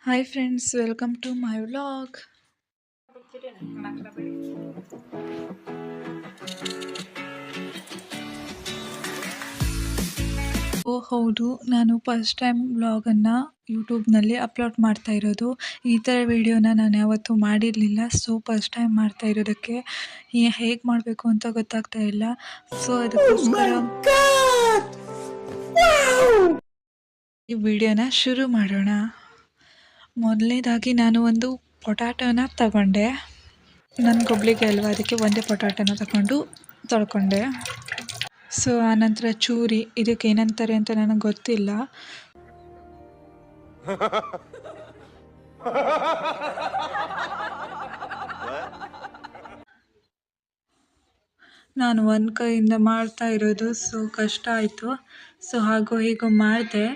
Hi friends, welcome to my vlog. ಹೌದು, ನಾನು first time ವ್ಲಾಗನ್ನು ಯೂಟ್ಯೂಬ್ನಲ್ಲಿ ಅಪ್ಲೋಡ್ ಮಾಡ್ತಾ ಇರೋದು. ಈ ಥರ ವಿಡಿಯೋನ ನಾನು ಯಾವತ್ತೂ ಮಾಡಿರಲಿಲ್ಲ. ಸೊ ಫಸ್ಟ್ ಟೈಮ್ ಮಾಡ್ತಾ ಇರೋದಕ್ಕೆ ಹೇಗೆ ಮಾಡಬೇಕು ಅಂತ ಗೊತ್ತಾಗ್ತಾ ಇಲ್ಲ. ಸೊ ಅದಕ್ಕೋಸ್ಕರ ಈ ವಿಡಿಯೋನ ಶುರು ಮಾಡೋಣ. ಮೊದಲನೇದಾಗಿ ನಾನು ಒಂದು ಪೊಟ್ಯಾಟೋನ ತಗೊಂಡೆ. ನನಗೊಬ್ಳಿಗೆ ಅಲ್ವಾ, ಅದಕ್ಕೆ ಒಂದೇ ಪೊಟ್ಯಾಟೋನ ತಗೊಂಡು ತೊಳ್ಕೊಂಡೆ. ಸೊ ಆನಂತರ ಚೂರಿ, ಇದಕ್ಕೆ ಏನಂತಾರೆ ಅಂತ ನನಗೆ ಗೊತ್ತಿಲ್ಲ. ನಾನು ಒಂದು ಕೈಯಿಂದ ಮಾಡ್ತಾ ಇರೋದು, ಸೊ ಕಷ್ಟ ಆಯಿತು. ಸೊ ಹಾಗೂ ಹೀಗೂ ಮಾಡಿದೆ.